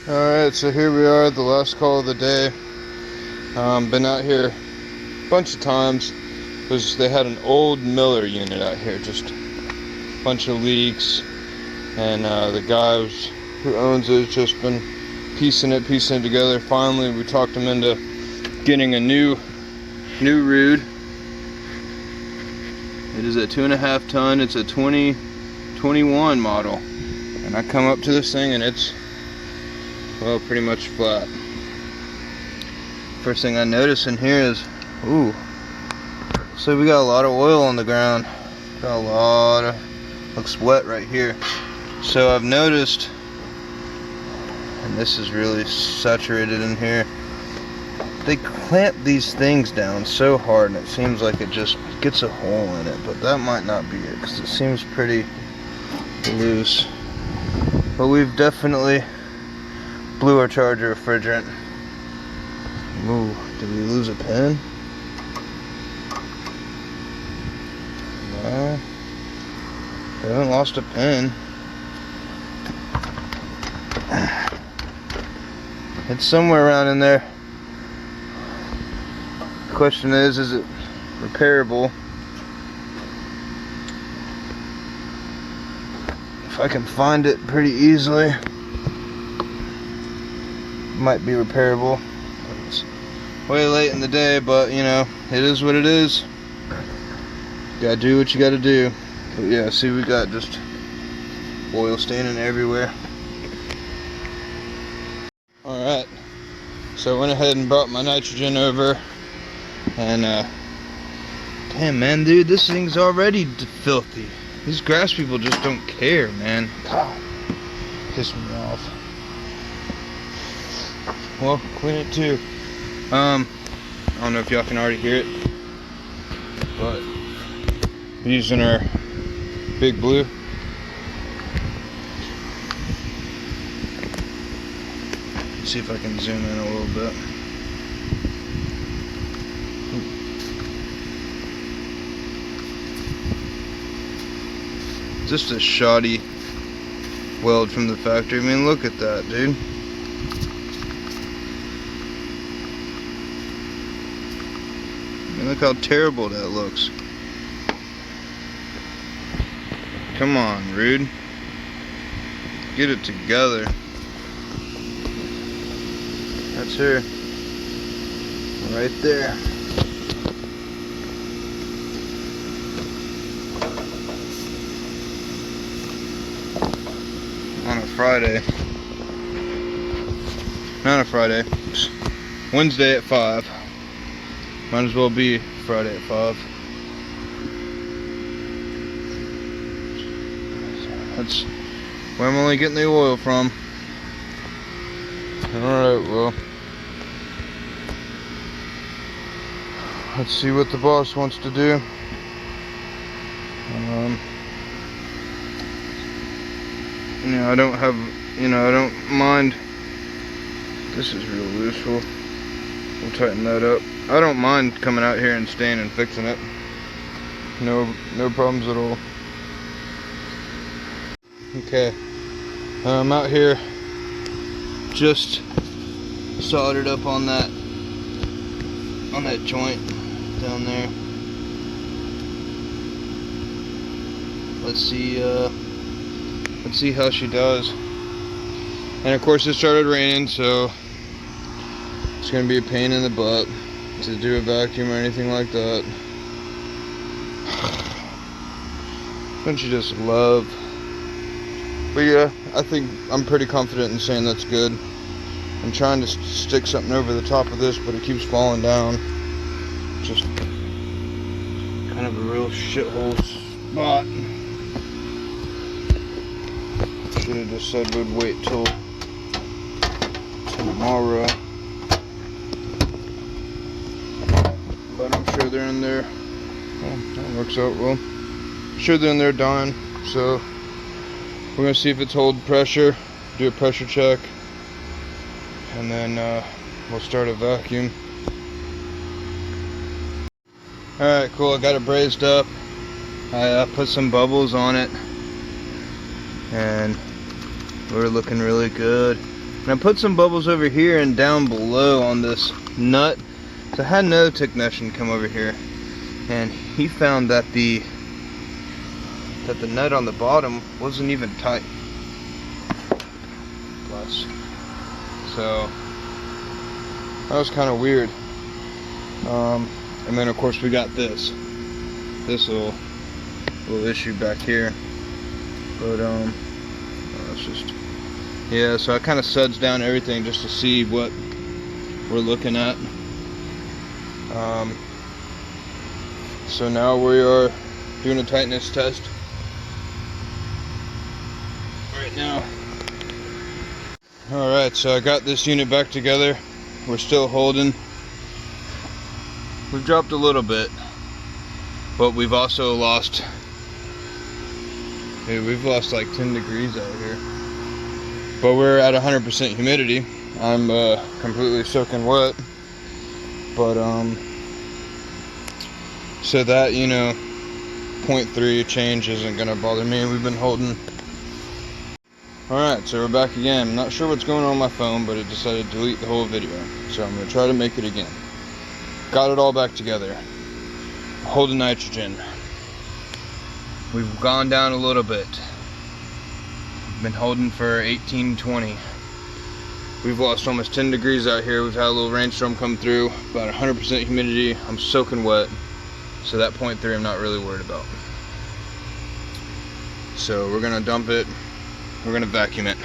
Alright, so here we are, the last call of the day. Been out here a bunch of times because they had an old Miller unit out here, just a bunch of leaks, and the guy who owns it has just been piecing it together. Finally, we talked him into getting a new Ruud. It is a 2.5 ton. It's a 2021 model, and I come up to this thing and it's, well, pretty much flat. First thing I notice in here is, ooh, so we got a lot of oil on the ground. Got a lot of, looks wet right here. So I've noticed, and this is really saturated in here, they clamp these things down so hard and it seems like it just gets a hole in it, but that might not be it because it seems pretty loose. But we've definitely blew our charger refrigerant. Ooh, did we lose a pin? No, we haven't lost a pin. It's somewhere around in there. The question is it repairable? If I can find it pretty easily, might be repairable. It's way late in the day, but you know, it is what it is. Gotta do what you gotta do. But yeah, see, we got just oil staining everywhere. Alright, so I went ahead and brought my nitrogen over, and damn, man, dude, this thing's already filthy. These grass people just don't care, man. God, piss me off. Well, clean it too. I don't know if y'all can already hear it, but we're using our Big Blue. Let's see if I can zoom in a little bit. Just a shoddy weld from the factory. I mean, look at that, dude. I mean, look how terrible that looks. Come on, Ruud. Get it together. That's her. Right there. On a Friday. Not a Friday. Wednesday at 5. Might as well be Friday at 5. That's where I'm only getting the oil from. Alright, well, let's see what the boss wants to do. You know, I don't mind. This is real loose. We'll tighten that up. I don't mind coming out here and staying and fixing it. No problems at all. Okay, I'm out here, just soldered up on that joint down there. Let's see how she does. And of course, it started raining, so it's gonna be a pain in the butt to do a vacuum or anything like that. Don't you just love? But yeah, I think I'm pretty confident in saying that's good. I'm trying to stick something over the top of this, but it keeps falling down. Just kind of a real shithole spot. Should have just said we'd wait till tomorrow. But I'm sure they're in there. Well, that works out well. I'm sure they're in there dying, so we're gonna see if it's holding pressure, do a pressure check, and then we'll start a vacuum. Alright, cool, I got it brazed up. I put some bubbles on it, and we're looking really good. And I put some bubbles over here and down below on this nut. So I had another technician come over here, and he found that the nut on the bottom wasn't even tight. Plus, so that was kind of weird. And then of course we got this little issue back here, but it's just, yeah. So I kind of suds down everything just to see what we're looking at. So now we are doing a tightness test right now. Alright, so I got this unit back together. We're still holding. We've dropped a little bit, but we've also lost, we've lost like 10 degrees out here. But we're at 100% humidity. I'm completely soaking wet. But so that, you know, 0.3 change isn't gonna bother me. We've been holding. Alright, so we're back again. I'm not sure what's going on my phone, but it decided to delete the whole video. So I'm gonna try to make it again. Got it all back together. Holding nitrogen. We've gone down a little bit. Been holding for 18, 20. We've lost almost 10 degrees out here. We've had a little rainstorm come through. About 100% humidity. I'm soaking wet. So that 0.3 I'm not really worried about. So we're gonna dump it. We're gonna vacuum it.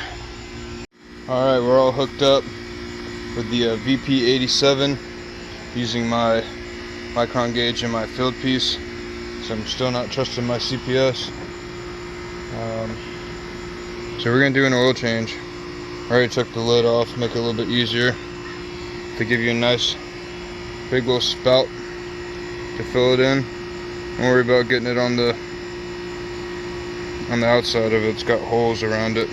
Alright, we're all hooked up with the VP87 using my micron gauge and my field piece. So I'm still not trusting my CPS. So we're gonna do an oil change. I already took the lid off, make it a little bit easier to give you a nice big little spout to fill it in. Don't worry about getting it on the outside of it. It's got holes around it.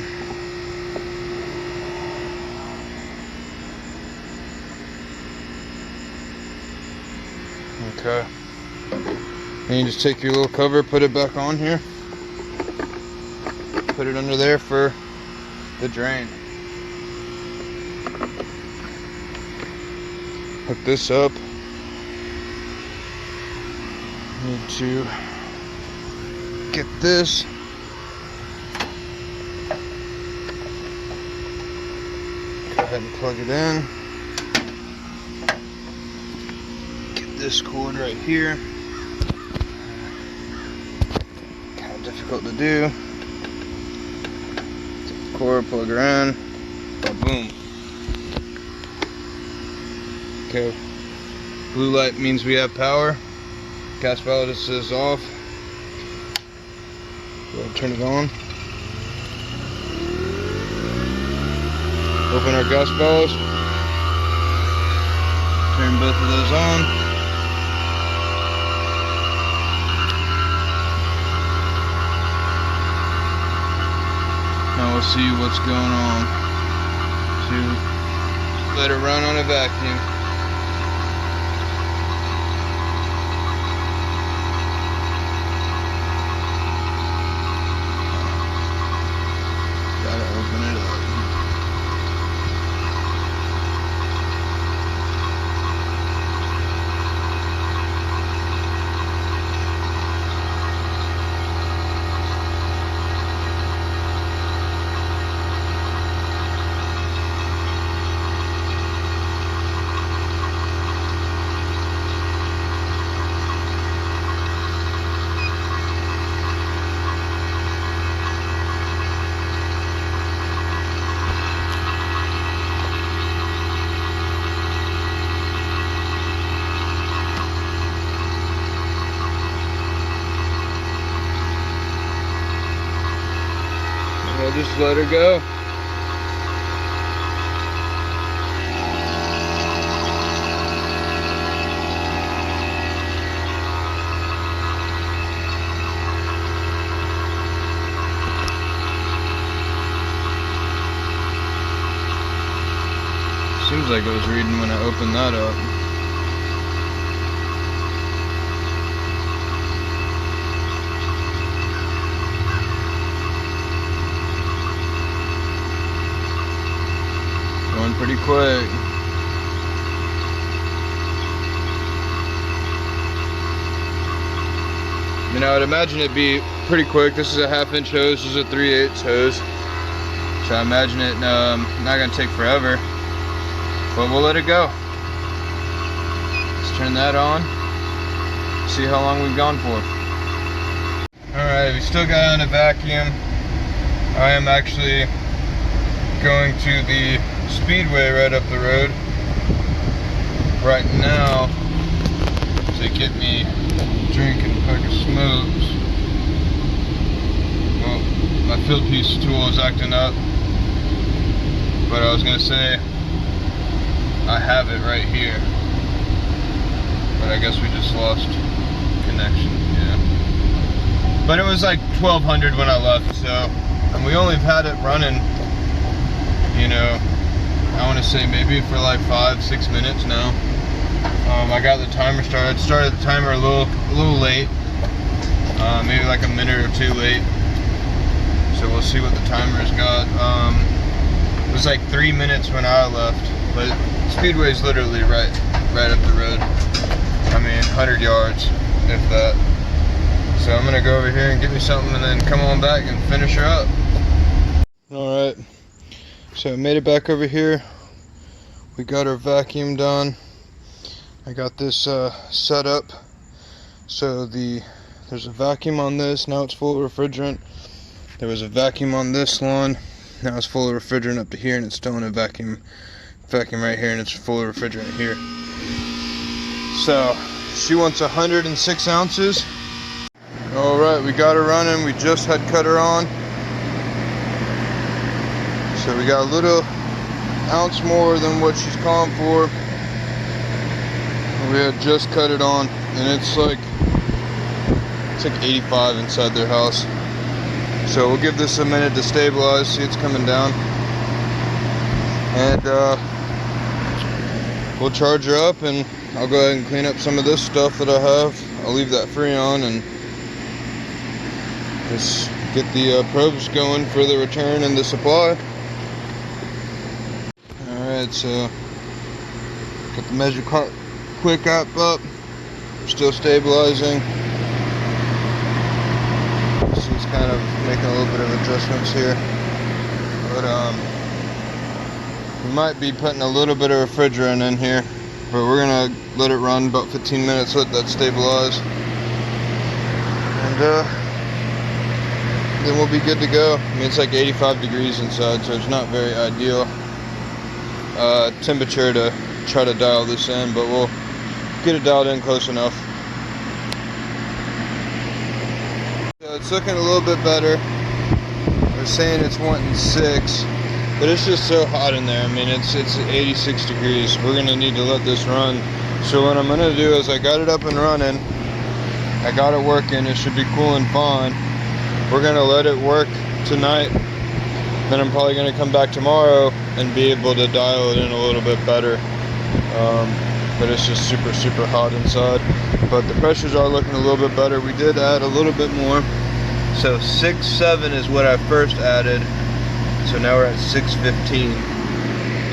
Okay. And you just take your little cover, put it back on here. Put it under there for the drain. Hook this up. Need to get this. Go ahead and plug it in. Get this cord right here. Kind of difficult to do. Take the cord, plug her in. Boom. Okay. Blue light means we have power. Gas ballast is off. Go ahead and turn it on. Open our gas ballast. Turn both of those on. Now we'll see what's going on. So let it run on a vacuum. We'll just let her go. Seems like it was reading when I opened that up. pretty quick. I mean, I would imagine it'd be pretty quick. This is a 1/2-inch hose, this is a 3/8 hose. So I imagine it not gonna take forever. But we'll let it go. Let's turn that on. See how long we've gone for. Alright, we still got on a vacuum. I am actually going to the speedway right up the road right now to get me a drink and a pack of smokes. Well, my field piece tool is acting up, but I was gonna say I have it right here, but I guess we just lost connection. Yeah, but it was like 1200 when I left, so, and we only have had it running, you know, I want to say maybe for like 5-6 minutes now. I got the timer started. Started the timer a little late, maybe like a minute or two late. So we'll see what the timer's got. It was like 3 minutes when I left, but Speedway's literally right up the road. I mean, 100 yards, if that. So I'm gonna go over here and get me something, and then come on back and finish her up. All right. So I made it back over here. We got our vacuum done. I got this set up. So there's a vacuum on this. Now it's full of refrigerant. There was a vacuum on this one. Now it's full of refrigerant up to here, and it's still in a vacuum right here, and it's full of refrigerant here. So she wants 106 ounces. All right, we got her running. We just had cut her on. So we got a little ounce more than what she's calling for. We had just cut it on, and it's like 85 inside their house. So we'll give this a minute to stabilize, see it's coming down, and we'll charge her up, and I'll go ahead and clean up some of this stuff that I have. I'll leave that Freon and just get the probes going for the return and the supply. Alright, so got the measure quick app up, still stabilizing. She's kind of making a little bit of adjustments here, but we might be putting a little bit of refrigerant in here, but we're gonna let it run about 15 minutes, let that stabilize, and then we'll be good to go. I mean, it's like 85 degrees inside, so it's not very ideal temperature to try to dial this in, but we'll get it dialed in close enough. So it's looking a little bit better. They're saying it's wanting 6, but it's just so hot in there. I mean, it's 86 degrees. We're gonna need to let this run. So what I'm gonna do is, I got it up and running, I got it working, it should be cooling fine. We're gonna let it work tonight, then I'm probably gonna come back tomorrow and be able to dial it in a little bit better. But it's just super hot inside. But the pressures are looking a little bit better. We did add a little bit more. So 6.7 is what I first added. So now we're at 6.15.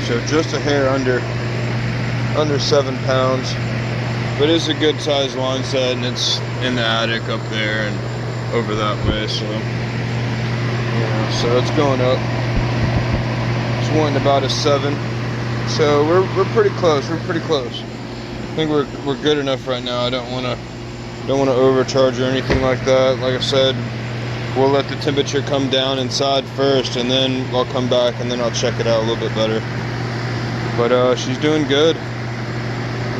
So just a hair under 7 pounds. But it's a good sized line set, and it's in the attic up there and over that way. So yeah, so it's going up. It's wanting about a 7. So we're pretty close. We're pretty close. I think we're good enough right now. I don't want to overcharge or anything like that. Like I said, we'll let the temperature come down inside first, and then I'll come back and then I'll check it out a little bit better. But she's doing good.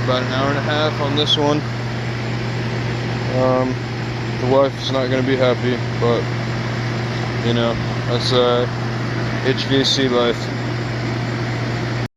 About an hour and a half on this one. The wife's not going to be happy, but you know, that's HVAC life.